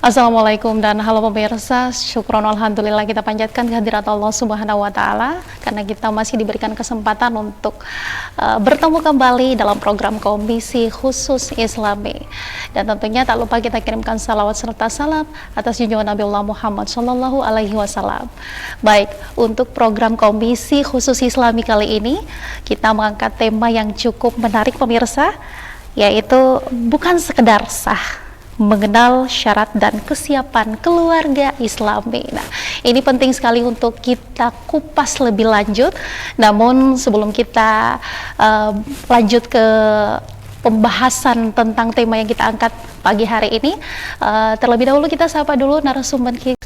Assalamualaikum dan halo pemirsa, syukron alhamdulillah kita panjatkan kehadirat Allah Subhanahu wa Ta'ala karena kita masih diberikan kesempatan untuk bertemu kembali dalam program Komisi Khusus Islami. Dan tentunya tak lupa kita kirimkan salawat serta salam atas junjungan Nabi Allah Muhammad Sallallahu Alaihi Wasallam. Baik, untuk program Komisi Khusus Islami kali ini kita mengangkat tema yang cukup menarik pemirsa, yaitu bukan sekedar sah, mengenal syarat dan kesiapan keluarga Islami. Nah, ini penting sekali untuk kita kupas lebih lanjut. Namun sebelum kita lanjut ke pembahasan tentang tema yang kita angkat pagi hari ini, terlebih dahulu kita sapa dulu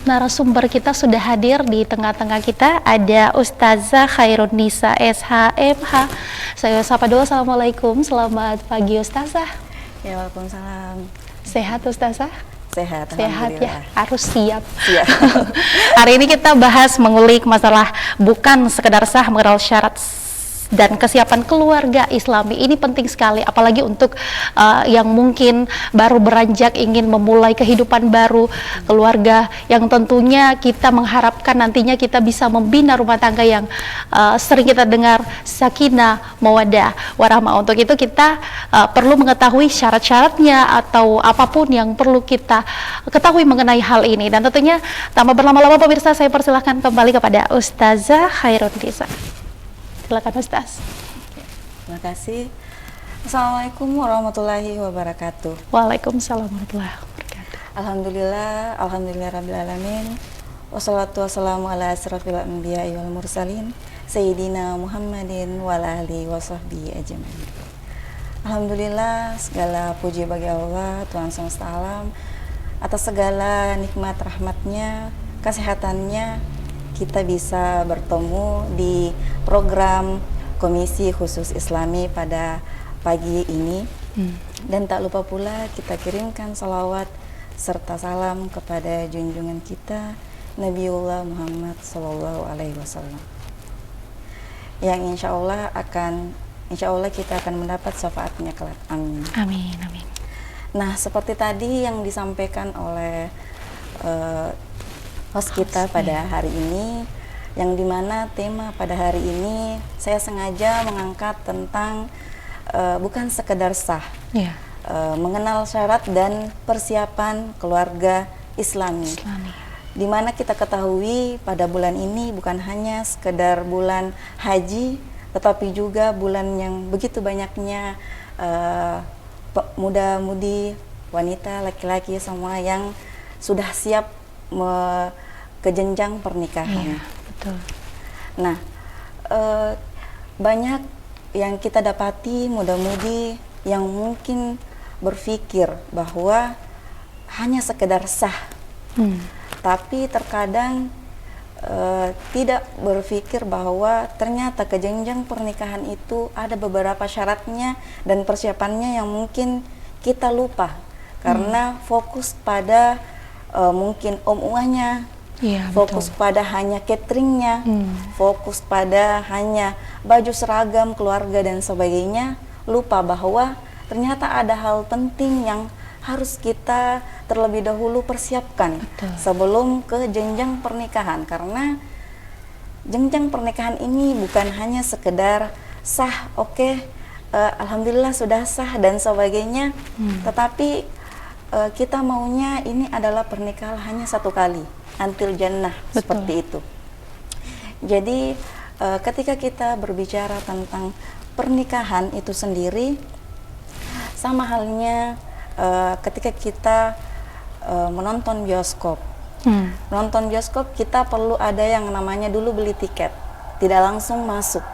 narasumber kita sudah hadir di tengah-tengah kita. Ada Ustazah Khairun Nisa SHMH. Saya sapa dulu. Assalamualaikum, selamat pagi Ustazah. Ya, waalaikumsalam. Sehat Ustazah? Sehat ya, harus siap. Hari ini kita bahas mengulik masalah bukan sekedar sah, mengenal syarat dan kesiapan keluarga Islami. Ini penting sekali, apalagi untuk yang mungkin baru beranjak ingin memulai kehidupan baru, keluarga yang tentunya kita mengharapkan nantinya kita bisa membina rumah tangga yang sering kita dengar sakinah, mawaddah, warahmah. Untuk itu kita perlu mengetahui syarat-syaratnya atau apapun yang perlu kita ketahui mengenai hal ini. Dan tentunya tanpa berlama-lama pemirsa, saya persilahkan kembali kepada Ustazah Khairun Nisa. Silakan Ustaz. Terima kasih. Assalamualaikum warahmatullahi wabarakatuh. Waalaikumsalam warahmatullahi wabarakatuh. Alhamdulillah rabbil alamin. Wassalatu wassalamu ala asrofil anbiya'i wal mursalin Sayyidina Muhammadin wa ala alihi wa sahbihi ajmain. Alhamdulillah, segala puji bagi Allah Tuhan semesta alam atas segala nikmat rahmatnya, kesehatannya, kita bisa bertemu di program Komisi Khusus Islami pada pagi ini. Dan tak lupa pula kita kirimkan salawat serta salam kepada junjungan kita Nabiullah Muhammad Sallallahu Alaihi Wasallam, yang insya Allah kita akan mendapat syafaatnya kelak. Amin. Amin, amin. Nah, seperti tadi yang disampaikan oleh host kita pada hari ini, yang dimana tema pada hari ini saya sengaja mengangkat tentang bukan sekedar sah, mengenal syarat dan persiapan keluarga Islami. Dimana kita ketahui pada bulan ini bukan hanya sekedar bulan haji, tetapi juga bulan yang begitu banyaknya muda-mudi, wanita, laki-laki semua yang sudah siap ke jenjang pernikahan. Iya, betul. Nah, banyak yang kita dapati muda-mudi yang mungkin berpikir bahwa hanya sekedar sah, tapi terkadang tidak berpikir bahwa ternyata ke jenjang pernikahan itu ada beberapa syaratnya dan persiapannya yang mungkin kita lupa karena fokus pada mungkin uahnya, fokus pada hanya cateringnya, fokus pada hanya baju seragam keluarga dan sebagainya, lupa bahwa ternyata ada hal penting yang harus kita terlebih dahulu persiapkan sebelum ke jenjang pernikahan. Karena jenjang pernikahan ini bukan hanya sekedar sah, alhamdulillah sudah sah dan sebagainya, tetapi kita maunya ini adalah pernikahan hanya satu kali, until jannah. Seperti itu. Jadi ketika kita berbicara tentang pernikahan itu sendiri, sama halnya ketika kita menonton bioskop. Nonton bioskop kita perlu ada yang namanya dulu beli tiket, tidak langsung masuk.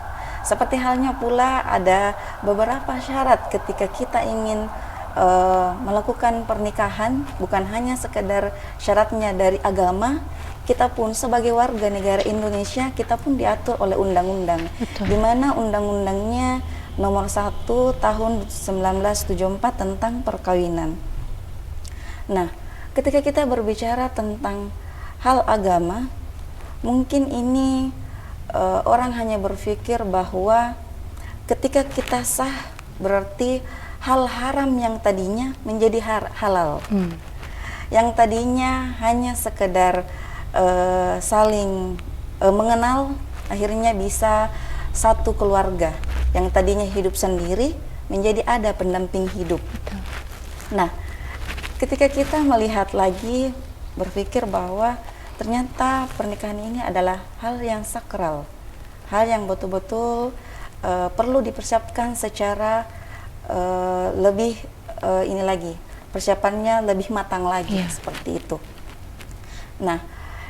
Seperti halnya pula ada beberapa syarat ketika kita ingin melakukan pernikahan, bukan hanya sekedar syaratnya dari agama, kita pun sebagai warga negara Indonesia kita pun diatur oleh undang-undang, di mana undang-undangnya nomor 1 tahun 1974 tentang perkawinan. Nah, ketika kita berbicara tentang hal agama, mungkin ini orang hanya berpikir bahwa ketika kita sah berarti hal haram yang tadinya menjadi halal. yang tadinya hanya sekedar saling mengenal, akhirnya bisa satu keluarga yang tadinya hidup sendiri menjadi ada pendamping hidup. Betul. Nah, ketika kita melihat lagi, berpikir bahwa ternyata pernikahan ini adalah hal yang sakral, hal yang betul-betul perlu dipersiapkan secara lebih ini lagi, persiapannya lebih matang lagi, seperti itu. Nah,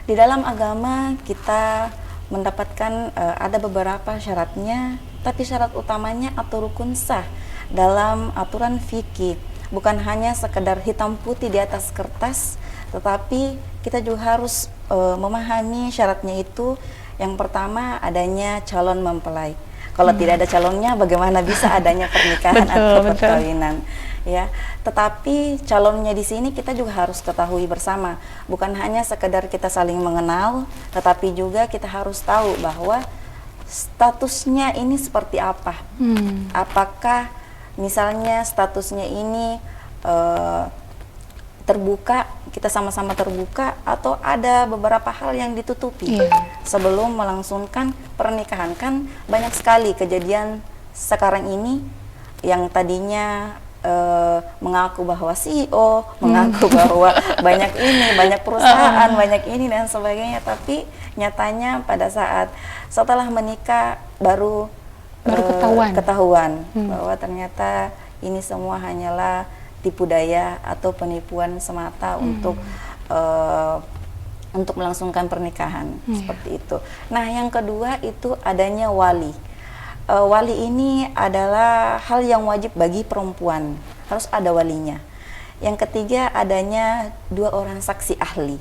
di dalam agama kita mendapatkan ada beberapa syaratnya, tapi syarat utamanya atau rukun sah dalam aturan fikih bukan hanya sekedar hitam putih di atas kertas, tetapi kita juga harus memahami syaratnya itu. Yang pertama, adanya calon mempelai. Kalau tidak ada calonnya, bagaimana bisa adanya pernikahan atau perkawinan? Ya, tetapi calonnya di sini kita juga harus ketahui bersama, bukan hanya sekedar kita saling mengenal, tetapi juga kita harus tahu bahwa statusnya ini seperti apa. Apakah misalnya statusnya ini terbuka, kita sama-sama terbuka, atau ada beberapa hal yang ditutupi sebelum melangsungkan pernikahan. Kan banyak sekali kejadian sekarang ini yang tadinya mengaku bahwa CEO, mengaku bahwa banyak ini, banyak perusahaan, banyak ini dan sebagainya, tapi nyatanya pada saat setelah menikah baru ketahuan bahwa ternyata ini semua hanyalah tipu daya atau penipuan semata untuk melangsungkan pernikahan, seperti itu. Nah, yang kedua itu adanya wali. Wali ini adalah hal yang wajib bagi perempuan, harus ada walinya. Yang ketiga adanya 2 orang saksi ahli.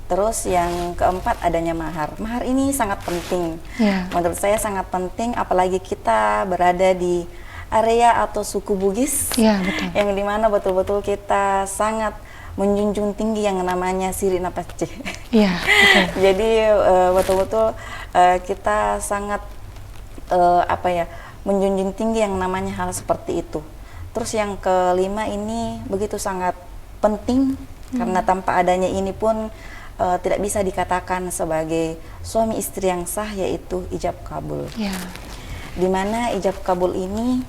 Terus yang keempat adanya mahar. Mahar ini sangat penting. Menurut saya sangat penting, apalagi kita berada di area atau suku Bugis, betul. Yang dimana betul-betul kita sangat menjunjung tinggi yang namanya siri napasce. Jadi betul-betul kita sangat menjunjung tinggi yang namanya hal seperti itu. Terus yang kelima ini begitu sangat penting, karena tanpa adanya ini pun tidak bisa dikatakan sebagai suami istri yang sah, yaitu ijab kabul. Dimana ijab kabul ini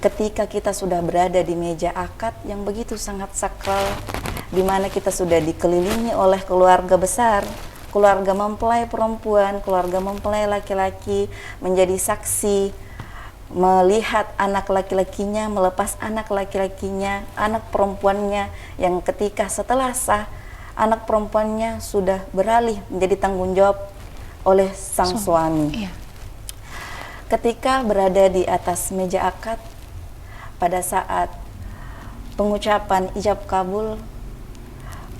ketika kita sudah berada di meja akad yang begitu sangat sakral, di mana kita sudah dikelilingi oleh keluarga besar, keluarga mempelai perempuan, keluarga mempelai laki-laki menjadi saksi, melihat anak laki-lakinya melepas anak laki-lakinya, anak perempuannya yang ketika setelah sah, anak perempuannya sudah beralih menjadi tanggung jawab oleh sang suami. Ketika berada di atas meja akad, pada saat pengucapan ijab kabul,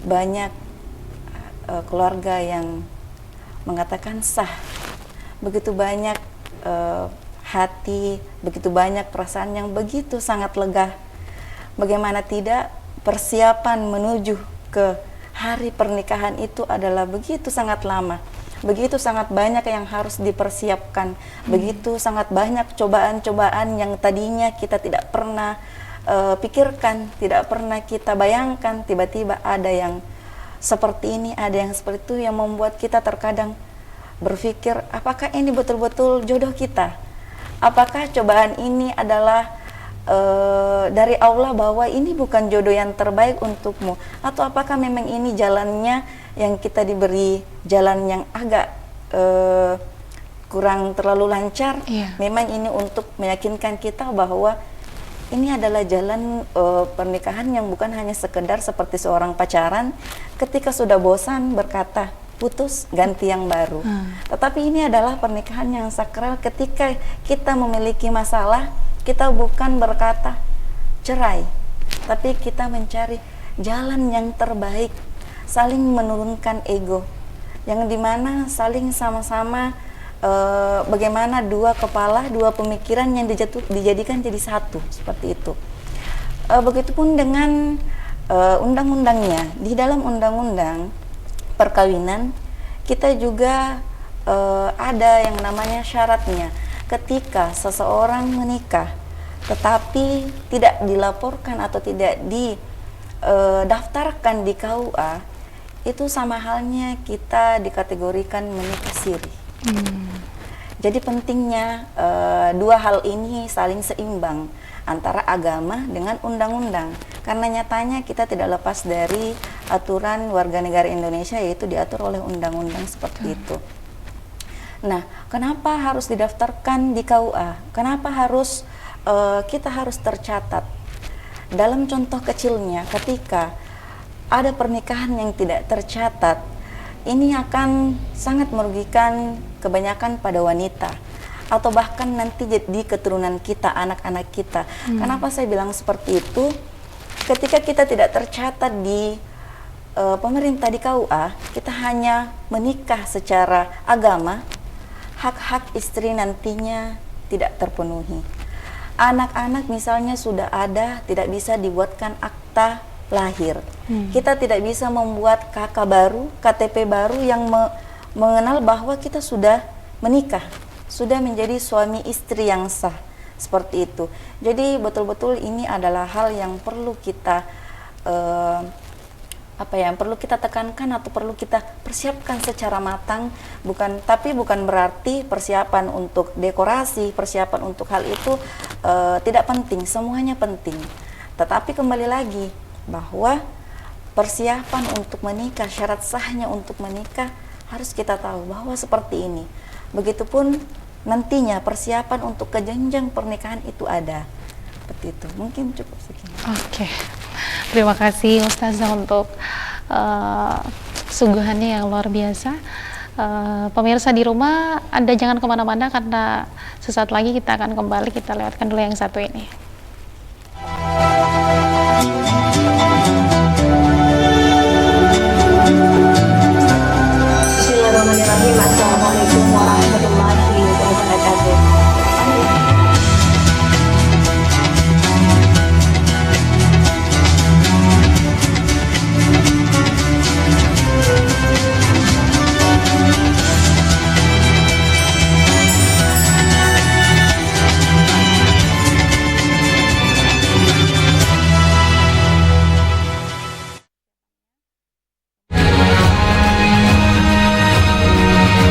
banyak keluarga yang mengatakan sah. Begitu banyak hati, begitu banyak perasaan yang begitu sangat lega. Bagaimana tidak, persiapan menuju ke hari pernikahan itu adalah begitu sangat lama. Begitu sangat banyak yang harus dipersiapkan, begitu sangat banyak cobaan-cobaan yang tadinya kita tidak pernah pikirkan, tidak pernah kita bayangkan, tiba-tiba ada yang seperti ini, ada yang seperti itu, yang membuat kita terkadang berpikir, apakah ini betul-betul jodoh kita? Apakah cobaan ini adalah dari Allah bahwa ini bukan jodoh yang terbaik untukmu, atau apakah memang ini jalannya yang kita diberi jalan yang agak kurang terlalu lancar? Memang ini untuk meyakinkan kita bahwa ini adalah jalan pernikahan yang bukan hanya sekedar seperti seorang pacaran ketika sudah bosan berkata putus ganti yang baru, tetapi ini adalah pernikahan yang sakral. Ketika kita memiliki masalah, kita bukan berkata cerai, tapi kita mencari jalan yang terbaik, saling menurunkan ego, yang dimana saling sama-sama bagaimana dua kepala, dua pemikiran yang dijadikan jadi satu, seperti itu. Begitupun dengan undang-undangnya. Di dalam undang-undang perkawinan kita juga ada yang namanya syaratnya. Ketika seseorang menikah tetapi tidak dilaporkan atau tidak daftarkan di KUA, itu sama halnya kita dikategorikan menikah siri. Jadi pentingnya dua hal ini saling seimbang antara agama dengan undang-undang, karena nyatanya kita tidak lepas dari aturan warga negara Indonesia, yaitu diatur oleh undang-undang seperti itu. Nah, kenapa harus didaftarkan di KUA? Kenapa harus kita harus tercatat? Dalam contoh kecilnya, ketika ada pernikahan yang tidak tercatat, ini akan sangat merugikan kebanyakan pada wanita, atau bahkan nanti di keturunan kita, anak-anak kita. Kenapa saya bilang seperti itu? Ketika kita tidak tercatat di pemerintah di KUA, kita hanya menikah secara agama, hak-hak istri nantinya tidak terpenuhi. Anak-anak misalnya sudah ada, tidak bisa dibuatkan akta lahir. Kita tidak bisa membuat KK baru, KTP baru yang mengenal bahwa kita sudah menikah, sudah menjadi suami istri yang sah, seperti itu. Jadi betul-betul ini adalah hal yang perlu kita perlu kita tekankan atau perlu kita persiapkan secara matang. Tapi bukan berarti persiapan untuk dekorasi, persiapan untuk hal itu tidak penting. Semuanya penting. Tetapi kembali lagi bahwa persiapan untuk menikah, syarat sahnya untuk menikah harus kita tahu bahwa seperti ini. Begitupun nantinya persiapan untuk ke jenjang pernikahan itu ada. Seperti itu. Mungkin cukup segini. Oke. Terima kasih Ustazah untuk suguhannya yang luar biasa. Pemirsa di rumah, Anda jangan kemana-mana karena sesaat lagi kita akan kembali. Kita lewatkan dulu yang satu ini. Bismillahirrahmanirrahim. Assalamualaikum warahmatullahi wabarakatuh.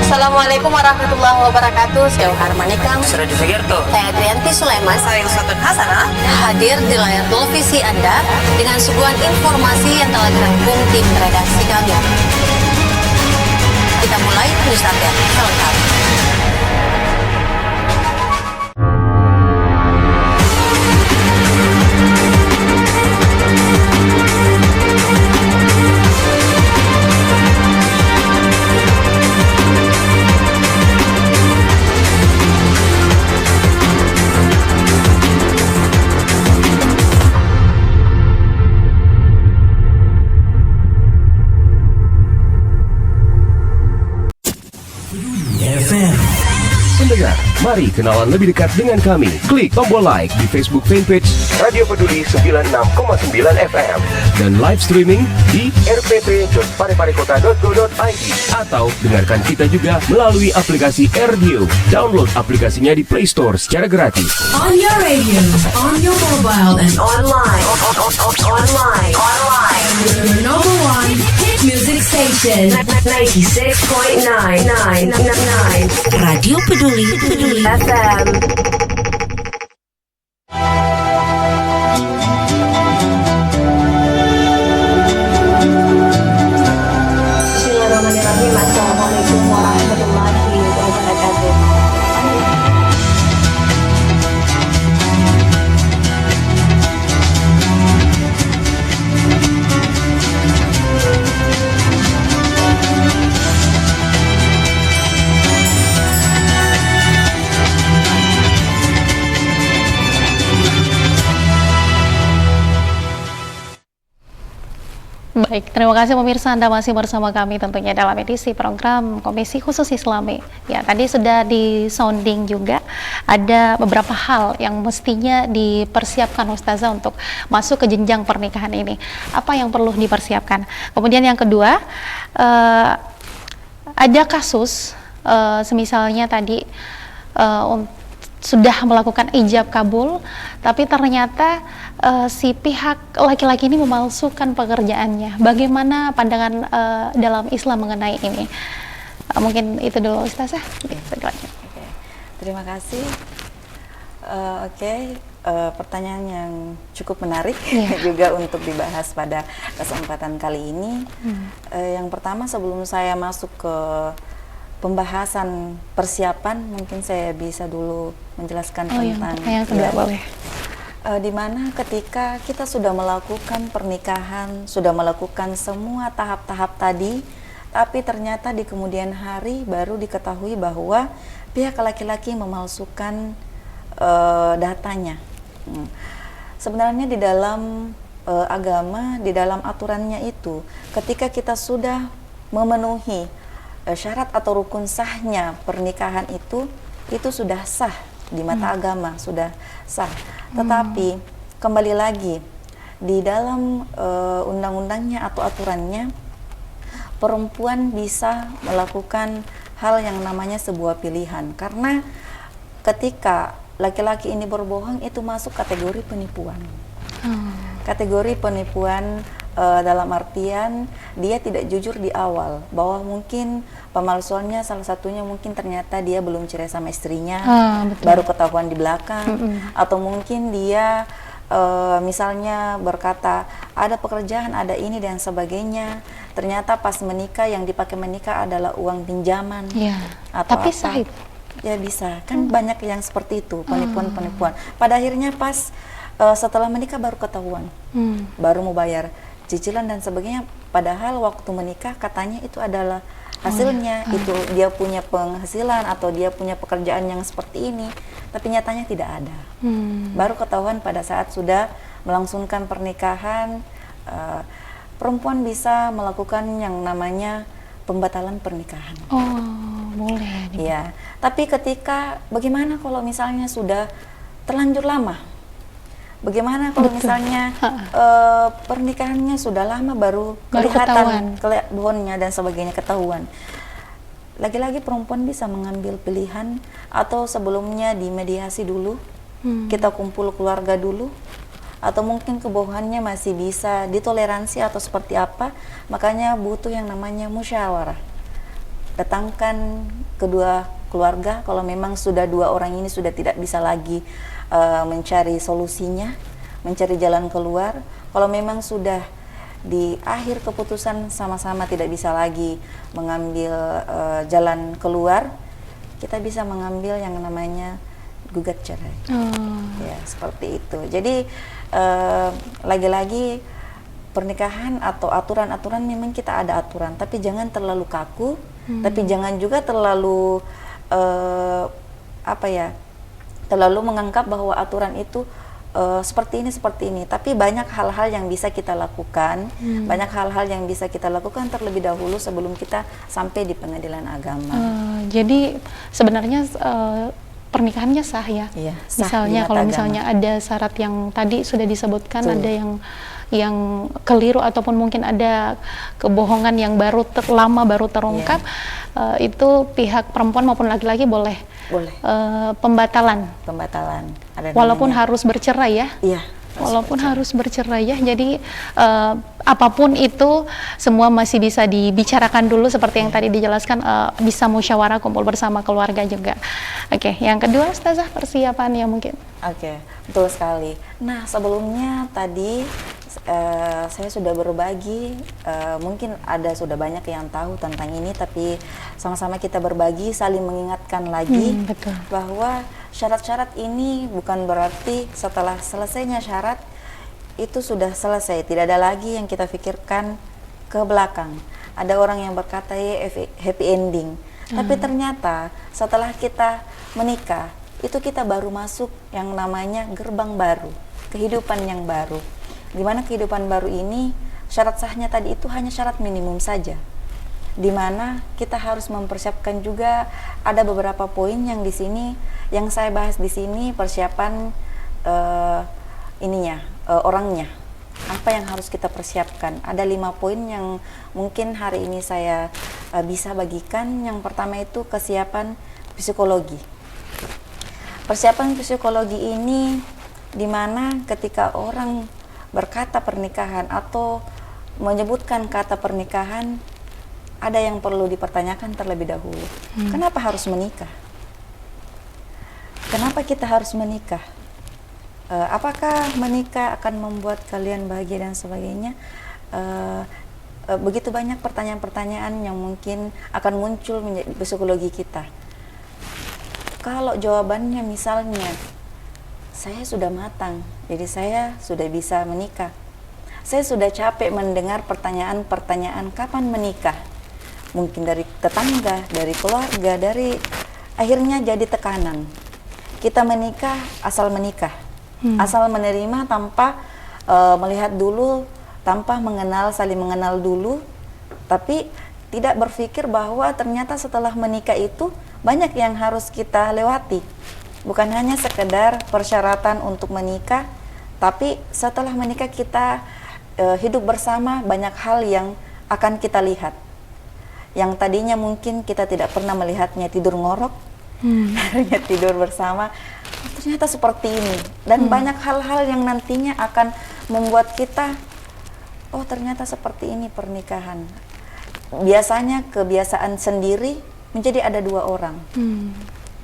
Assalamualaikum warahmatullahi wabarakatuh. Saya Harmanikam, Suradi Sugiarto, saya Trianti Sulaiman, saya Ustadz Hasanah, hadir di layar televisi Anda dengan suguhan informasi yang telah dirangkum tim redaksi kami. Kita mulai news update selengkap. Pendengar, mari kenalan lebih dekat dengan kami. Klik tombol like di Facebook fanpage Radio Peduli 96,9 FM dan live streaming di rpp.pareparekota.go.id atau dengarkan kita juga melalui aplikasi Radio. Download aplikasinya di Play Store secara gratis. On your radio, on your mobile, and online. Your number one hit music station, 96.999. Radio Peduli FM. Bismillahirrahmanirrahim. Assalamualaikum warahmatullahi wabarakatuh. Baik, terima kasih pemirsa, Anda masih bersama kami tentunya dalam edisi program Komisi Khusus Islami. Ya, tadi sudah di sounding juga ada beberapa hal yang mestinya dipersiapkan Ustazah untuk masuk ke jenjang pernikahan ini. Apa yang perlu dipersiapkan? Kemudian yang kedua, ada kasus semisalnya tadi sudah melakukan ijab kabul, tapi ternyata si pihak laki-laki ini memalsukan pekerjaannya. Bagaimana pandangan dalam Islam mengenai ini? Mungkin itu dulu Ustazah. Oke. Terima kasih. Pertanyaan yang cukup menarik juga untuk dibahas pada kesempatan kali ini. Yang pertama, sebelum saya masuk ke pembahasan persiapan, mungkin saya bisa dulu menjelaskan tentang yang kedua, boleh. Di mana ketika kita sudah melakukan pernikahan, sudah melakukan semua tahap-tahap tadi, tapi ternyata di kemudian hari baru diketahui bahwa pihak laki-laki memalsukan datanya. Sebenarnya di dalam agama, di dalam aturannya itu, ketika kita sudah memenuhi syarat atau rukun sahnya pernikahan itu sudah sah di mata agama, sudah sah. Tetapi kembali lagi di dalam undang-undangnya atau aturannya, perempuan bisa melakukan hal yang namanya sebuah pilihan, karena ketika laki-laki ini berbohong itu masuk kategori penipuan. Kategori penipuan dalam artian dia tidak jujur di awal, bahwa mungkin pemalsuannya salah satunya mungkin ternyata dia belum cerai sama istrinya, baru ketahuan di belakang, atau mungkin dia misalnya berkata ada pekerjaan, ada ini dan sebagainya, ternyata pas menikah yang dipakai menikah adalah uang pinjaman, atau tapi apa. sah. Ya bisa, kan banyak yang seperti itu, penipuan-penipuan. Pada akhirnya pas setelah menikah baru ketahuan, baru mau bayar cicilan dan sebagainya, padahal waktu menikah katanya itu adalah hasilnya, itu dia punya penghasilan atau dia punya pekerjaan yang seperti ini, tapi nyatanya tidak ada. Baru ketahuan pada saat sudah melangsungkan pernikahan. Perempuan bisa melakukan yang namanya pembatalan pernikahan. Boleh. Ya, tapi ketika bagaimana kalau misalnya sudah terlanjur lama? Bagaimana kalau misalnya pernikahannya sudah lama baru kelihatan bohongnya dan sebagainya, ketahuan? Lagi-lagi perempuan bisa mengambil pilihan, atau sebelumnya dimediasi dulu, kita kumpul keluarga dulu, atau mungkin kebohongannya masih bisa ditoleransi atau seperti apa. Makanya butuh yang namanya musyawarah. Datangkan kedua keluarga, kalau memang sudah dua orang ini sudah tidak bisa lagi mencari solusinya, mencari jalan keluar. Kalau memang sudah di akhir keputusan sama-sama tidak bisa lagi mengambil jalan keluar, kita bisa mengambil yang namanya gugat cerai. Ya, seperti itu. Jadi lagi-lagi pernikahan atau aturan-aturan, memang kita ada aturan, tapi jangan terlalu kaku, tapi jangan juga terlalu terlalu menganggap bahwa aturan itu seperti ini. Tapi banyak hal-hal yang bisa kita lakukan, banyak hal-hal yang bisa kita lakukan terlebih dahulu sebelum kita sampai di pengadilan agama. Jadi sebenarnya pernikahannya sah ya. Iya, sah, misalnya kalau misalnya ada syarat yang tadi sudah disebutkan, ada yang keliru ataupun mungkin ada kebohongan yang lama baru terungkap, itu pihak perempuan maupun laki-laki boleh pembatalan. Walaupun harus bercerai ya. Iya. Walaupun harus bercerai ya. Jadi apapun itu semua masih bisa dibicarakan dulu seperti yang tadi dijelaskan, bisa musyawarah, kumpul bersama keluarga juga. Oke, yang kedua Ustazah, persiapannya mungkin. Oke, betul sekali. Nah, sebelumnya tadi saya sudah berbagi, mungkin sudah banyak yang tahu tentang ini, tapi sama-sama kita berbagi, saling mengingatkan lagi bahwa syarat-syarat ini bukan berarti setelah selesainya syarat itu sudah selesai, tidak ada lagi yang kita pikirkan ke belakang. Ada orang yang berkata happy ending, tapi ternyata setelah kita menikah itu kita baru masuk yang namanya gerbang baru, kehidupan yang baru. Dimana kehidupan baru ini syarat sahnya tadi itu hanya syarat minimum saja, dimana kita harus mempersiapkan juga ada beberapa poin yang di sini yang saya bahas di sini, persiapan orangnya, apa yang harus kita persiapkan. Ada 5 poin yang mungkin hari ini saya bisa bagikan. Yang pertama itu kesiapan psikologi. Persiapan psikologi ini di mana ketika orang berkata pernikahan atau menyebutkan kata pernikahan, ada yang perlu dipertanyakan terlebih dahulu. Kenapa harus menikah? Kenapa kita harus menikah? Apakah menikah akan membuat kalian bahagia dan sebagainya? Begitu banyak pertanyaan-pertanyaan yang mungkin akan muncul menjadi psikologi kita. Kalau jawabannya misalnya, saya sudah matang, jadi saya sudah bisa menikah. Saya sudah capek mendengar pertanyaan-pertanyaan kapan menikah. Mungkin dari tetangga, dari keluarga, akhirnya jadi tekanan. Kita menikah asal menikah, asal menerima tanpa melihat dulu, tanpa saling mengenal dulu, tapi tidak berpikir bahwa ternyata setelah menikah itu banyak yang harus kita lewati. Bukan hanya sekedar persyaratan untuk menikah, tapi setelah menikah kita hidup bersama, banyak hal yang akan kita lihat. Yang tadinya mungkin kita tidak pernah melihatnya, tidur ngorok, akhirnya tidur bersama, ternyata seperti ini. Dan banyak hal-hal yang nantinya akan membuat kita, oh ternyata seperti ini pernikahan. Biasanya kebiasaan sendiri menjadi ada dua orang,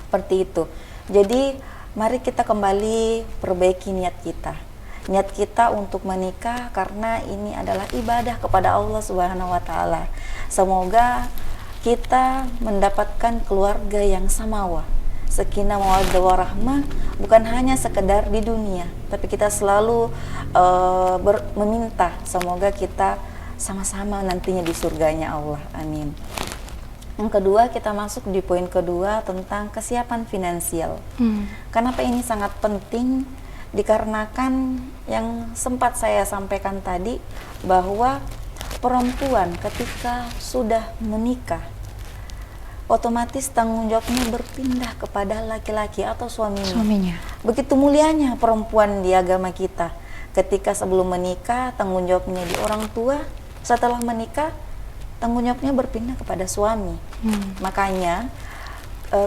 seperti itu. Jadi mari kita kembali perbaiki niat kita. Niat kita untuk menikah karena ini adalah ibadah kepada Allah Subhanahu wa taala. Semoga kita mendapatkan keluarga yang samawa, sakinah mawaddah warahmah, bukan hanya sekedar di dunia, tapi kita selalu meminta semoga kita sama-sama nantinya di surganya Allah. Amin. Yang kedua, kita masuk di poin kedua tentang kesiapan finansial. Kenapa ini sangat penting? Dikarenakan yang sempat saya sampaikan tadi, bahwa perempuan ketika sudah menikah, otomatis tanggung jawabnya berpindah kepada laki-laki atau suaminya. Begitu mulianya perempuan di agama kita. Ketika sebelum menikah, tanggung jawabnya di orang tua. Setelah menikah, tanggung jawabnya berpindah kepada suami. Makanya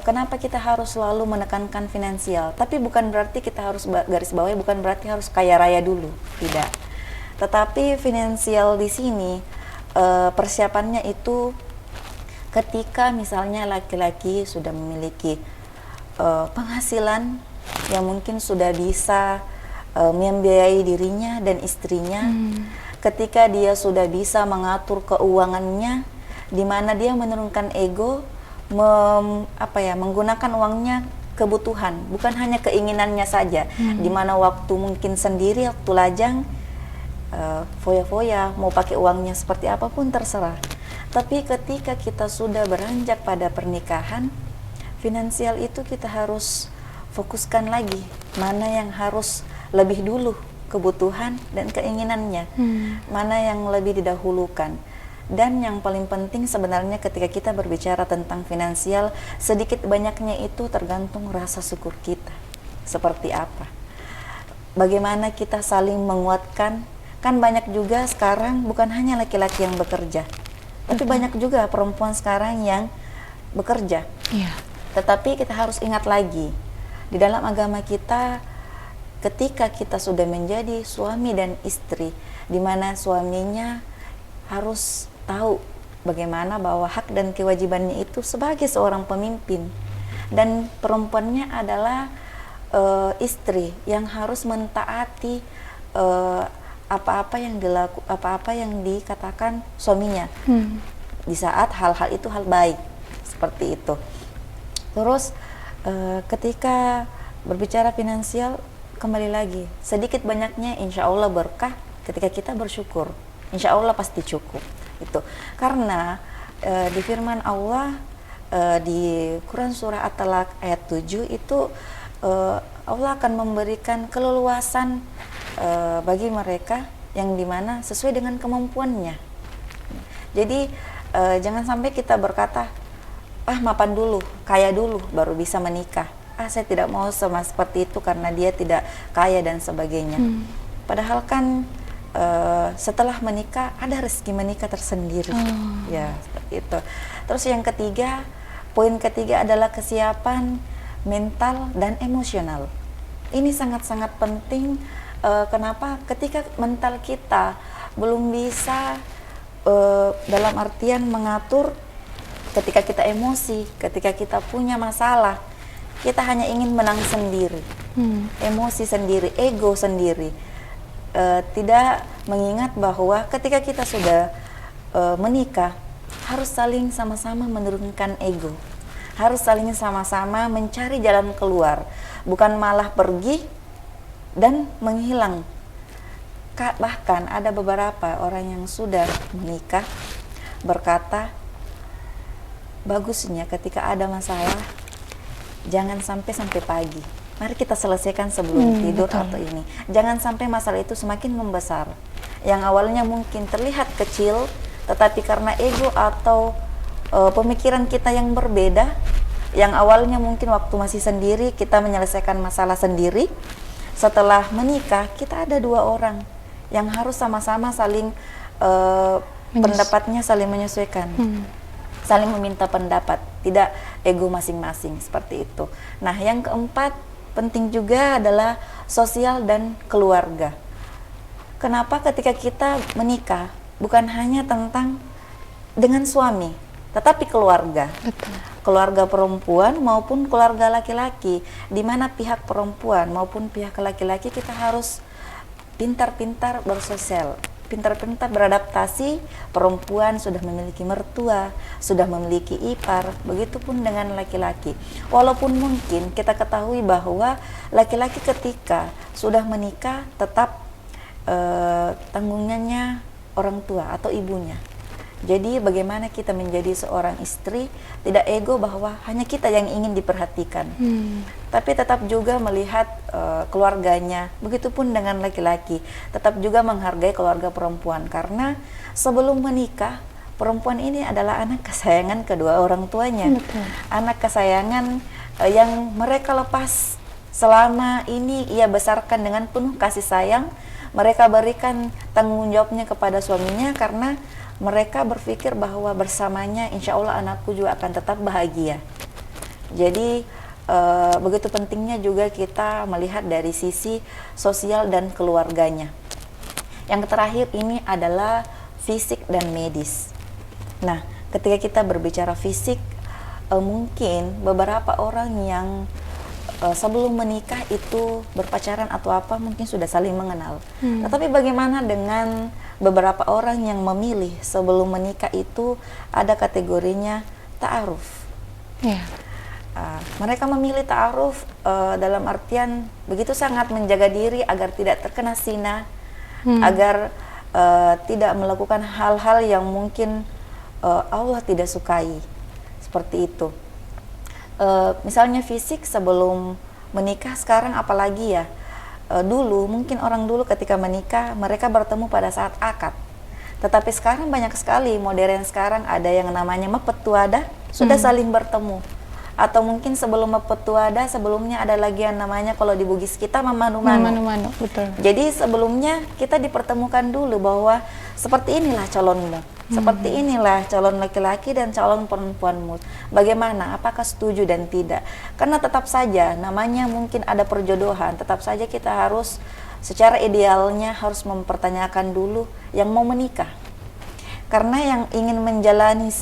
kenapa kita harus selalu menekankan finansial? Tapi bukan berarti kita harus garis bawahi, bukan berarti harus kaya raya dulu, tidak. Tetapi finansial di sini persiapannya itu ketika misalnya laki-laki sudah memiliki penghasilan yang mungkin sudah bisa membiayai dirinya dan istrinya. Ketika dia sudah bisa mengatur keuangannya, di mana dia menurunkan ego, menggunakan uangnya kebutuhan, bukan hanya keinginannya saja. Di mana waktu mungkin sendiri, waktu lajang, foya-foya, mau pakai uangnya seperti apapun terserah. Tapi ketika kita sudah beranjak pada pernikahan, finansial itu kita harus fokuskan lagi, mana yang harus lebih dulu kebutuhan dan keinginannya, mana yang lebih didahulukan. Dan yang paling penting sebenarnya ketika kita berbicara tentang finansial, sedikit banyaknya itu tergantung rasa syukur kita seperti apa, bagaimana kita saling menguatkan. Kan banyak juga sekarang bukan hanya laki-laki yang bekerja, tapi banyak juga perempuan sekarang yang bekerja. Tetapi kita harus ingat lagi, di dalam agama kita, ketika kita sudah menjadi suami dan istri, di mana suaminya harus tahu bagaimana bahwa hak dan kewajibannya itu sebagai seorang pemimpin, dan perempuannya adalah istri yang harus mentaati apa-apa yang dikatakan suaminya di saat hal-hal itu hal baik, seperti itu. Terus ketika berbicara finansial, kembali lagi, sedikit banyaknya insya Allah berkah ketika kita bersyukur, insya Allah pasti cukup. Itu karena di firman Allah di Quran surah At-Talaq ayat 7 itu Allah akan memberikan keleluasan bagi mereka yang dimana sesuai dengan kemampuannya. Jadi jangan sampai kita berkata, mapan dulu, kaya dulu baru bisa menikah. Saya tidak mau sama seperti itu karena dia tidak kaya dan sebagainya. Padahal kan setelah menikah ada rezeki menikah tersendiri. Ya, seperti itu. Terus yang ketiga, poin ketiga adalah kesiapan mental dan emosional. Ini sangat-sangat penting. Kenapa? Ketika mental kita belum bisa dalam artian mengatur, ketika kita emosi, ketika kita punya masalah, kita hanya ingin menang sendiri, emosi sendiri, ego sendiri, tidak mengingat bahwa ketika kita sudah menikah, harus saling sama-sama menurunkan ego, harus saling sama-sama mencari jalan keluar, bukan malah pergi dan menghilang. Bahkan ada beberapa orang yang sudah menikah berkata, bagusnya ketika ada masalah jangan sampai pagi. Mari kita selesaikan sebelum tidur atau ini. Jangan sampai masalah itu semakin membesar. Yang awalnya mungkin terlihat kecil, tetapi karena ego atau pemikiran kita yang berbeda, yang awalnya mungkin waktu masih sendiri kita menyelesaikan masalah sendiri, setelah menikah kita ada dua orang yang harus sama-sama saling pendapatnya saling menyesuaikan, saling meminta pendapat, tidak ego masing-masing, seperti itu. Nah, yang keempat penting juga adalah sosial dan keluarga. Kenapa ketika kita menikah bukan hanya tentang dengan suami, tetapi keluarga. Betul. Keluarga perempuan maupun keluarga laki-laki, di mana pihak perempuan maupun pihak laki-laki kita harus pintar-pintar bersosial, pintar-pintar beradaptasi. Perempuan sudah memiliki mertua, sudah memiliki ipar, begitupun dengan laki-laki. Walaupun mungkin kita ketahui bahwa laki-laki ketika sudah menikah tetap tanggungannya orang tua atau ibunya. Jadi bagaimana kita menjadi seorang istri, tidak ego bahwa hanya kita yang ingin diperhatikan, tapi tetap juga melihat keluarganya. Begitupun dengan laki-laki, tetap juga menghargai keluarga perempuan, karena sebelum menikah perempuan ini adalah anak kesayangan kedua orang tuanya. Anak kesayangan yang mereka lepas selama ini ia besarkan dengan penuh kasih sayang. Mereka berikan tanggung jawabnya kepada suaminya karena mereka berpikir bahwa bersamanya insya Allah anakku juga akan tetap bahagia. Jadi begitu pentingnya juga kita melihat dari sisi sosial dan keluarganya. Yang terakhir ini adalah fisik dan medis. Nah, ketika kita berbicara fisik, mungkin beberapa orang yang sebelum menikah itu berpacaran atau apa mungkin sudah saling mengenal. Tetapi bagaimana dengan beberapa orang yang memilih sebelum menikah itu ada kategorinya ta'aruf. Mereka memilih ta'aruf dalam artian begitu sangat menjaga diri agar tidak terkena zina, agar tidak melakukan hal-hal yang mungkin Allah tidak sukai, seperti itu. Misalnya fisik sebelum menikah, sekarang apalagi ya, dulu mungkin orang dulu ketika menikah mereka bertemu pada saat akad, tetapi sekarang banyak sekali modern. Sekarang ada yang namanya mapetuada, sudah saling bertemu, atau mungkin sebelum mapetuada sebelumnya ada lagi yang namanya kalau di Bugis kita mamanu-manu. Betul. Jadi sebelumnya kita dipertemukan dulu bahwa seperti inilah calonmu, seperti inilah calon laki-laki dan calon perempuanmu. Bagaimana? Apakah setuju dan tidak? Karena tetap saja namanya mungkin ada perjodohan, tetap saja kita harus secara idealnya harus mempertanyakan dulu yang mau menikah. Karena yang ingin menjalani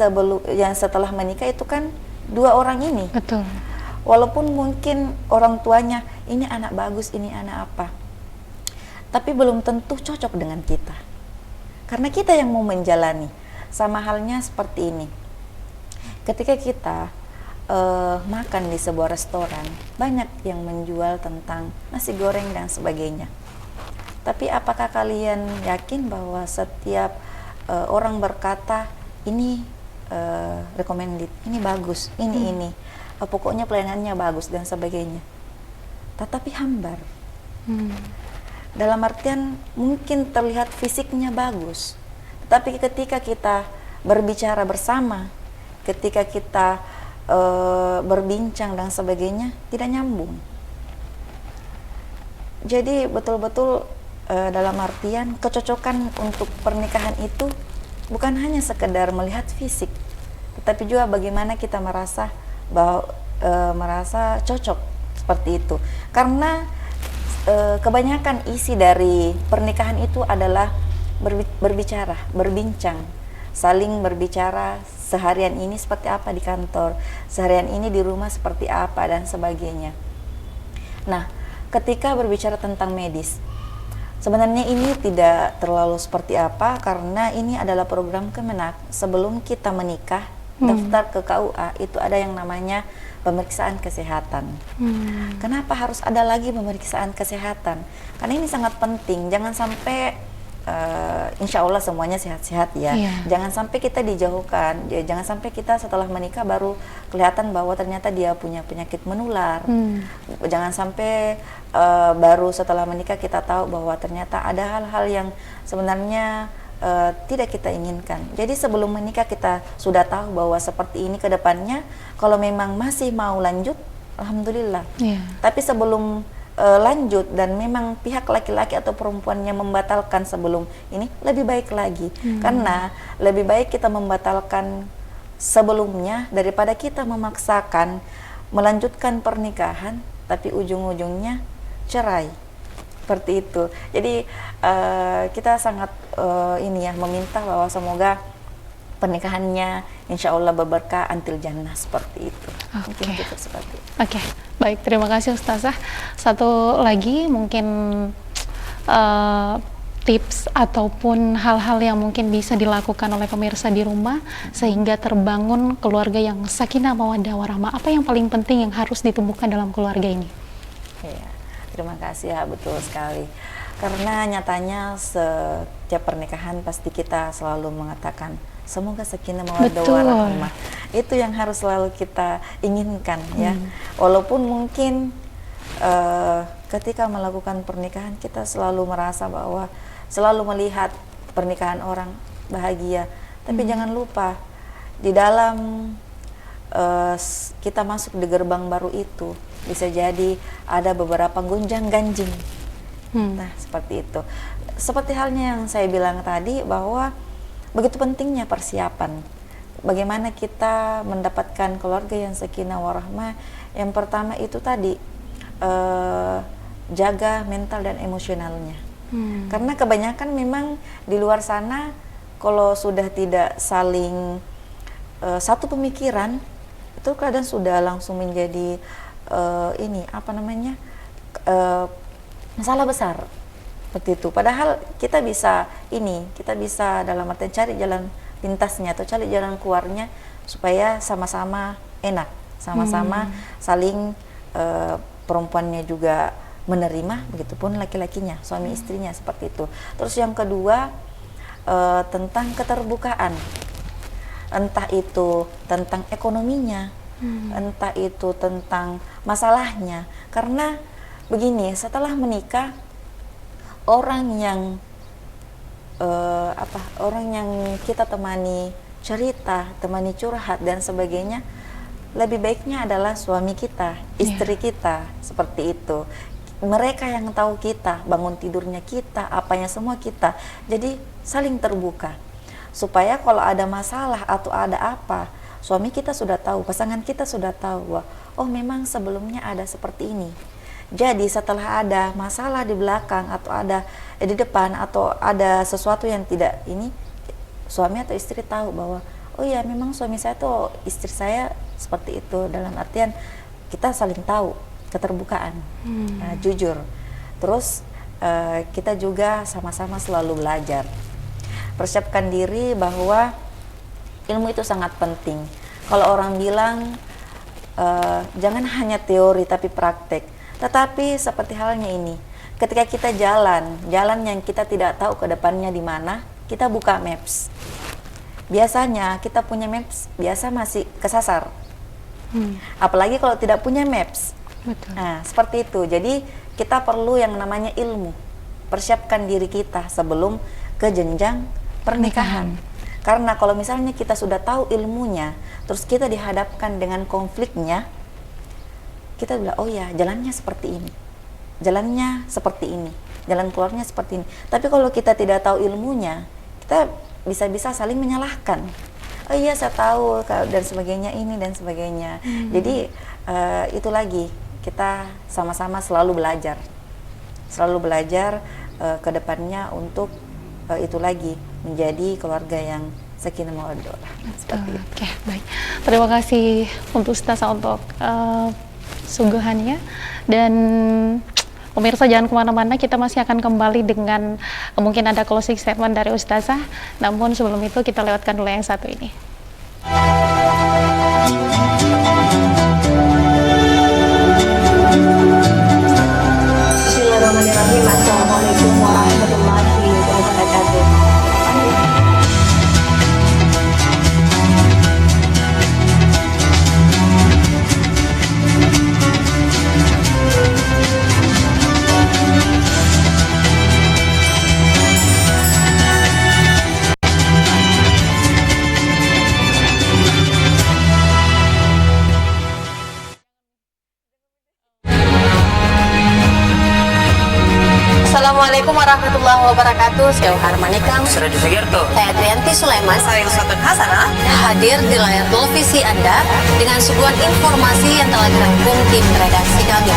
yang setelah menikah itu kan dua orang ini. Betul. Walaupun mungkin orang tuanya ini anak bagus, ini anak apa, tapi belum tentu cocok dengan kita. Karena kita yang mau menjalani. Sama halnya seperti ini. Ketika kita makan di sebuah restoran, banyak yang menjual tentang nasi goreng dan sebagainya. Tapi apakah kalian yakin bahwa setiap orang berkata ini recommended, ini bagus, ini pokoknya pelayanannya bagus dan sebagainya, tetapi hambar. Dalam artian mungkin terlihat fisiknya bagus, tapi ketika kita berbicara bersama, ketika kita berbincang dan sebagainya, tidak nyambung. Jadi betul-betul dalam artian kecocokan untuk pernikahan itu bukan hanya sekedar melihat fisik, tetapi juga bagaimana kita merasa bahwa merasa cocok seperti itu, karena kebanyakan isi dari pernikahan itu adalah berbicara, berbincang, saling berbicara, seharian ini seperti apa di kantor, seharian ini di rumah seperti apa, dan sebagainya. Nah, ketika berbicara tentang medis, sebenarnya ini tidak terlalu seperti apa, karena ini adalah program Kemenak. Sebelum kita menikah, daftar ke KUA, itu ada yang namanya pemeriksaan kesehatan. Kenapa harus ada lagi pemeriksaan kesehatan? Karena ini sangat penting, jangan sampai insya Allah semuanya sehat-sehat ya. Jangan sampai kita dijauhkan, jangan sampai kita setelah menikah baru kelihatan bahwa ternyata dia punya penyakit menular. Jangan sampai baru setelah menikah kita tahu bahwa ternyata ada hal-hal yang sebenarnya tidak kita inginkan. Jadi sebelum menikah kita sudah tahu bahwa seperti ini ke depannya. Kalau memang masih mau lanjut, alhamdulillah. Tapi sebelum lanjut dan memang pihak laki-laki atau perempuannya membatalkan sebelum ini, lebih baik lagi. Karena lebih baik kita membatalkan sebelumnya daripada kita memaksakan melanjutkan pernikahan tapi ujung-ujungnya cerai. Seperti itu. Jadi kita sangat ini ya, meminta bahwa semoga pernikahannya insya Allah berberkah until jannah, seperti itu. Mungkin gitu seperti itu. Oke, baik, terima kasih Ustazah. Satu lagi mungkin tips ataupun hal-hal yang mungkin bisa dilakukan oleh pemirsa di rumah sehingga terbangun keluarga yang sakinah mawaddah warahmah. Apa yang paling penting yang harus ditumbuhkan dalam keluarga ini? Ya, terima kasih ya, betul sekali. Karena nyatanya setiap pernikahan pasti kita selalu mengatakan semoga sakinah mawaddah warahmah. Itu yang harus selalu kita inginkan ya. Walaupun mungkin ketika melakukan pernikahan kita selalu merasa bahwa selalu melihat pernikahan orang bahagia, tapi jangan lupa di dalam kita masuk di gerbang baru itu bisa jadi ada beberapa gonjang-ganjing. Nah, seperti itu. Seperti halnya yang saya bilang tadi bahwa begitu pentingnya persiapan. Bagaimana kita mendapatkan keluarga yang sakinah warahmah? Yang pertama itu tadi jaga mental dan emosionalnya. Karena kebanyakan memang di luar sana kalau sudah tidak saling satu pemikiran, itu kadang sudah langsung menjadi ini apa namanya masalah besar seperti itu. Padahal kita bisa dalam artian cari jalan pintasnya atau cari jalan keluarnya supaya sama-sama enak, sama-sama saling perempuannya juga menerima, begitupun laki-lakinya, suami istrinya, seperti itu. Terus yang kedua tentang keterbukaan, entah itu tentang ekonominya, entah itu tentang masalahnya. Karena begini, setelah menikah orang yang kita temani cerita, temani curhat dan sebagainya, lebih baiknya adalah suami kita, istri kita, seperti itu. Mereka yang tahu kita, bangun tidurnya kita, apanya semua kita. Jadi saling terbuka supaya kalau ada masalah atau ada apa, suami kita sudah tahu, pasangan kita sudah tahu bahwa oh memang sebelumnya ada seperti ini. Jadi setelah ada masalah di belakang atau ada di depan atau ada sesuatu yang tidak ini, suami atau istri tahu bahwa oh ya memang suami saya tuh istri saya seperti itu, dalam artian kita saling tahu, keterbukaan, jujur. Terus kita juga sama-sama selalu belajar, persiapkan diri bahwa ilmu itu sangat penting. Kalau orang bilang jangan hanya teori tapi praktek. Tetapi seperti halnya ini, ketika kita jalan yang kita tidak tahu ke depannya di mana, kita buka maps. Biasanya kita punya maps, biasa masih kesasar. Apalagi kalau tidak punya maps. Betul. Nah, seperti itu. Jadi kita perlu yang namanya ilmu. Persiapkan diri kita sebelum ke jenjang pernikahan. Karena kalau misalnya kita sudah tahu ilmunya, terus kita dihadapkan dengan konfliknya, kita bilang, oh ya jalannya seperti ini, jalannya seperti ini, jalan keluarnya seperti ini. Tapi kalau kita tidak tahu ilmunya, kita bisa-bisa saling menyalahkan. Oh iya saya tahu dan sebagainya ini dan sebagainya. Jadi itu lagi kita sama-sama selalu belajar ke depannya untuk itu lagi menjadi keluarga yang sakinah mawaddah. Seperti itu. Oke, baik. Terima kasih untuk Ustazah untuk suguhannya, dan pemirsa jangan kemana-mana, kita masih akan kembali dengan mungkin ada closing statement dari Ustazah, namun sebelum itu kita lewatkan dulu yang satu ini. Bismillahirrahmanirrahim. Assalamualaikum warahmatullahi wabarakatuh. Assalamualaikum warahmatullahi wabarakatuh. Saya Harmanikang, Suradi Sugiarto, saya Trianti Sulaiman, saya Ilsatun Hasanah, hadir di layar televisi Anda dengan suguhan informasi yang telah dirangkum tim redaksi kami.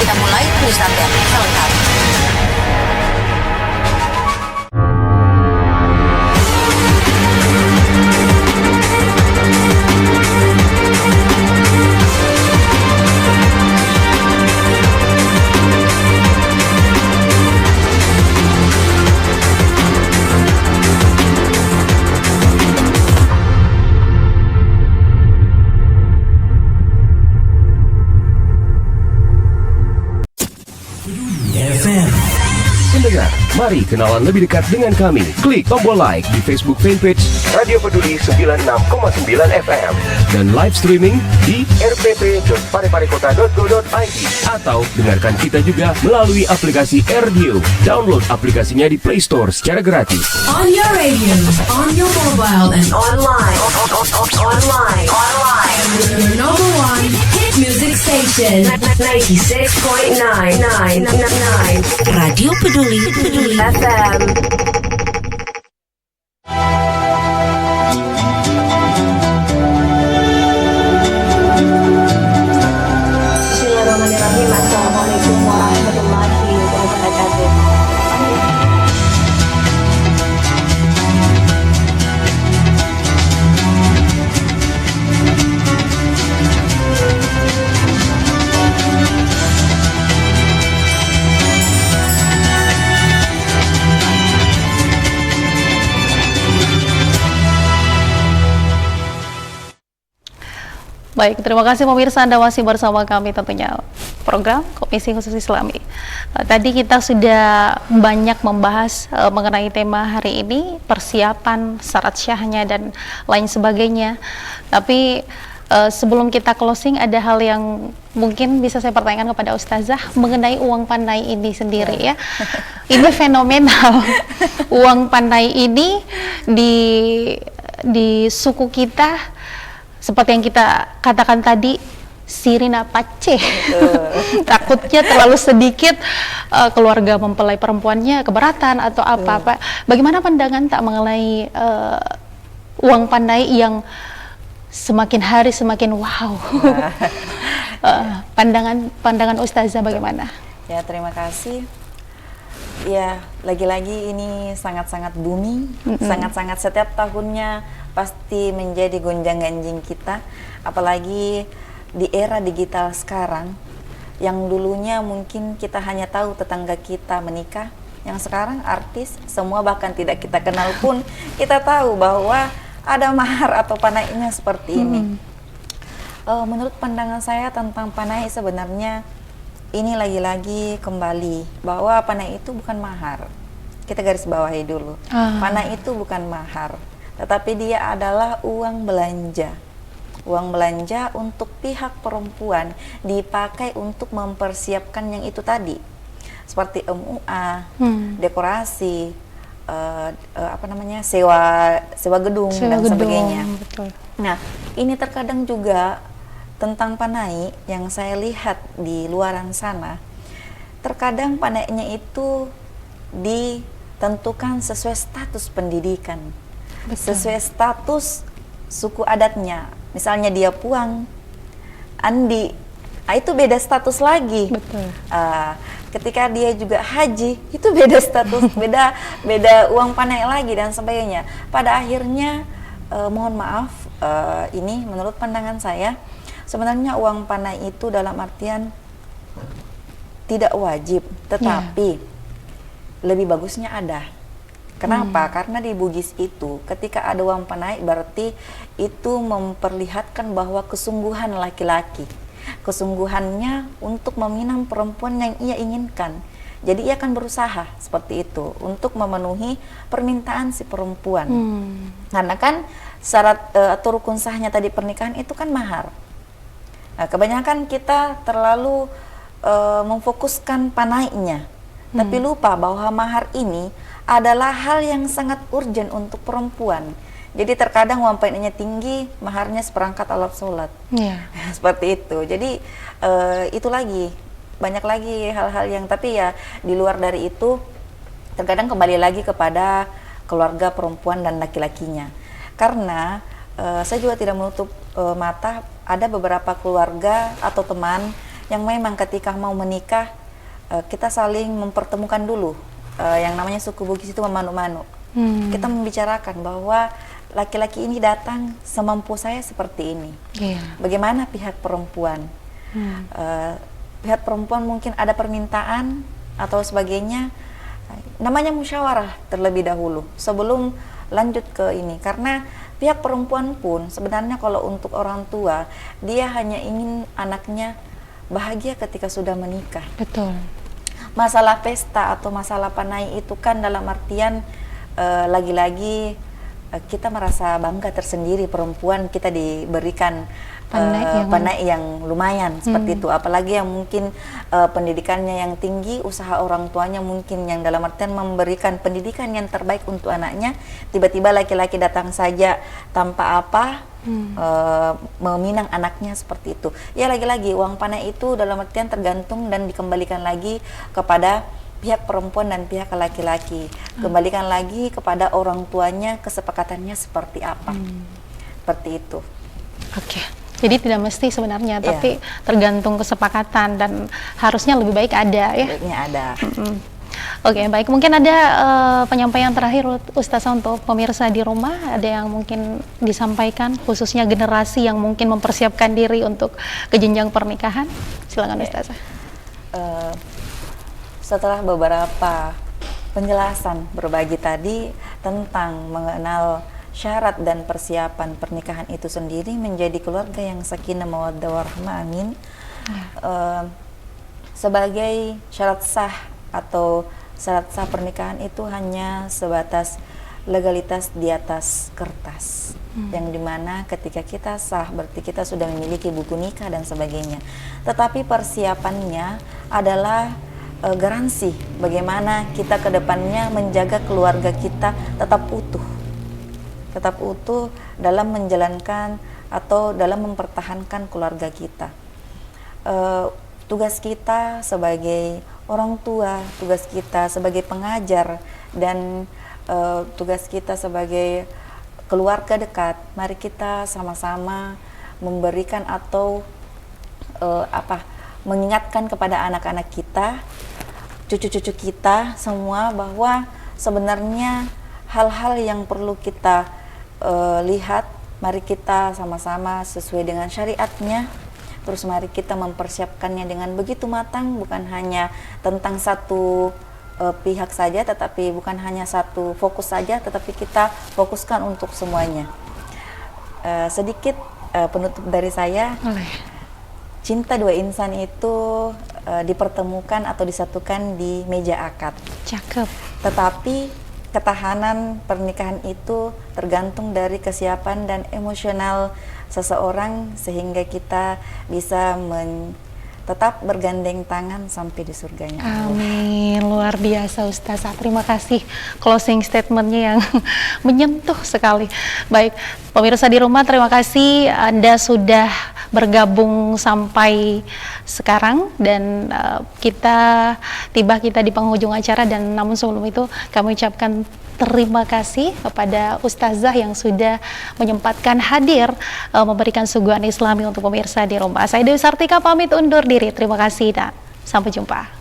Kita mulai news update selengkap. Pendengar, mari kenalan lebih dekat dengan kami. Klik tombol like di Facebook fanpage Radio Peduli 96,9 FM dan live streaming di rpp.pareparekota.go.id atau dengarkan kita juga melalui aplikasi RDio. Download aplikasinya di Play Store secara gratis. On your radio, on your mobile, and online. Your number one hit music station, 96.999. Radio Peduli FM. Bismillahirrahmanirrahim. Assalamualaikum warahmatullahi wabarakatuh. Baik, terima kasih pemirsa, Anda masih bersama kami tentunya program Komisi Khusus Islami. Tadi kita sudah banyak membahas mengenai tema hari ini, persiapan, syarat syahnya dan lain sebagainya. Tapi sebelum kita closing, ada hal yang mungkin bisa saya pertanyakan kepada Ustazah mengenai uang pandai ini sendiri ya. Ini fenomenal. Uang pandai ini di suku kita, seperti yang kita katakan tadi, sirina pace. Takutnya terlalu sedikit, keluarga mempelai perempuannya keberatan atau apa. Bagaimana pandangan tak mengenai uang pandai yang semakin hari semakin wow? Pandangan Ustazah bagaimana? Ya, terima kasih. Ya, lagi-lagi ini sangat-sangat booming, sangat-sangat setiap tahunnya pasti menjadi gonjang-ganjing kita, apalagi di era digital sekarang, yang dulunya mungkin kita hanya tahu tetangga kita menikah, yang sekarang artis semua bahkan tidak kita kenal pun kita tahu bahwa ada mahar atau panainya seperti ini. Menurut pandangan saya tentang panai, sebenarnya ini lagi-lagi kembali bahwa panai itu bukan mahar. Kita garis bawahi dulu. Panai itu bukan mahar, tetapi dia adalah uang belanja. Uang belanja untuk pihak perempuan dipakai untuk mempersiapkan yang itu tadi, seperti MUA, dekorasi, sewa gedung dan sebagainya. Betul. Nah, ini terkadang juga tentang panai yang saya lihat di luaran sana, terkadang panainya itu ditentukan sesuai status pendidikan. Betul. Sesuai status suku adatnya. Misalnya dia puang, Andi, itu beda status lagi. Betul. Ketika dia juga haji, itu beda status, beda uang panai lagi dan sebagainya. Pada akhirnya, mohon maaf, ini menurut pandangan saya, sebenarnya uang panai itu dalam artian tidak wajib, tetapi lebih bagusnya ada. Kenapa? Karena di Bugis itu, ketika ada uang panai, berarti itu memperlihatkan bahwa kesungguhan laki-laki, kesungguhannya untuk meminang perempuan yang ia inginkan. Jadi ia akan berusaha seperti itu untuk memenuhi permintaan si perempuan. Karena kan syarat atau rukun sahnya tadi pernikahan itu kan mahar. Nah, kebanyakan kita terlalu memfokuskan panainya, tapi lupa bahwa mahar ini adalah hal yang sangat urgent untuk perempuan. Jadi terkadang uang panainya tinggi, maharnya seperangkat alat sholat. Seperti itu. Jadi itu lagi, banyak lagi hal-hal yang, tapi ya di luar dari itu, terkadang kembali lagi kepada keluarga perempuan dan laki-lakinya. Karena saya juga tidak menutup mata, ada beberapa keluarga atau teman yang memang ketika mau menikah, kita saling mempertemukan dulu. Yang namanya suku Bugis itu memanu-manu. Kita membicarakan bahwa laki-laki ini datang semampu saya seperti ini. Bagaimana pihak perempuan? Pihak perempuan mungkin ada permintaan atau sebagainya. Namanya musyawarah terlebih dahulu sebelum lanjut ke ini. Karena pihak perempuan pun sebenarnya kalau untuk orang tua, dia hanya ingin anaknya bahagia ketika sudah menikah. Betul. Masalah pesta atau masalah panai itu kan dalam artian lagi-lagi kita merasa bangga tersendiri, perempuan kita diberikan panai yang lumayan seperti itu. Apalagi yang mungkin pendidikannya yang tinggi, usaha orang tuanya mungkin yang dalam artian memberikan pendidikan yang terbaik untuk anaknya, tiba-tiba laki-laki datang saja tanpa apa, meminang anaknya seperti itu. Ya lagi-lagi uang panai itu dalam artian tergantung dan dikembalikan lagi kepada pihak perempuan dan pihak laki-laki. Kembalikan lagi kepada orang tuanya, kesepakatannya seperti apa. Seperti itu. Oke. Jadi tidak mesti sebenarnya, tapi tergantung kesepakatan dan harusnya lebih baik ada ya. Baiknya ada. Oke, baik. Mungkin ada penyampaian terakhir Ustazah untuk pemirsa di rumah, ada yang mungkin disampaikan khususnya generasi yang mungkin mempersiapkan diri untuk ke jenjang pernikahan. Silakan Ustazah. Setelah beberapa penjelasan berbagi tadi tentang mengenal syarat dan persiapan pernikahan itu sendiri menjadi keluarga yang sakinah mawaddah warahmah, amin. Sebagai syarat sah atau syarat sah pernikahan itu hanya sebatas legalitas di atas kertas, yang dimana ketika kita sah berarti kita sudah memiliki buku nikah dan sebagainya. Tetapi persiapannya adalah garansi bagaimana kita ke depannya menjaga keluarga kita tetap utuh dalam menjalankan atau dalam mempertahankan keluarga kita. Tugas kita sebagai orang tua, tugas kita sebagai pengajar, dan tugas kita sebagai keluarga dekat, mari kita sama-sama memberikan atau mengingatkan kepada anak-anak kita, cucu-cucu kita semua, bahwa sebenarnya hal-hal yang perlu kita lihat, mari kita sama-sama sesuai dengan syariatnya. Terus mari kita mempersiapkannya dengan begitu matang, bukan hanya tentang satu pihak saja, tetapi bukan hanya satu fokus saja, tetapi kita fokuskan untuk semuanya. Sedikit penutup dari saya. Cinta dua insan itu dipertemukan atau disatukan di meja akad. Cakep. Tetapi ketahanan pernikahan itu tergantung dari kesiapan dan emosional seseorang, sehingga kita bisa tetap bergandeng tangan sampai di surganya. Amin, luar biasa Ustazah. Terima kasih closing statementnya yang menyentuh sekali. Baik, pemirsa di rumah, terima kasih Anda sudah bergabung sampai sekarang, dan kita di penghujung acara. Dan namun sebelum itu kami ucapkan terima kasih kepada Ustazah yang sudah menyempatkan hadir memberikan suguhan Islami untuk pemirsa di rumah. Saya Dewi Sartika pamit undur diri. Terima kasih dan sampai jumpa.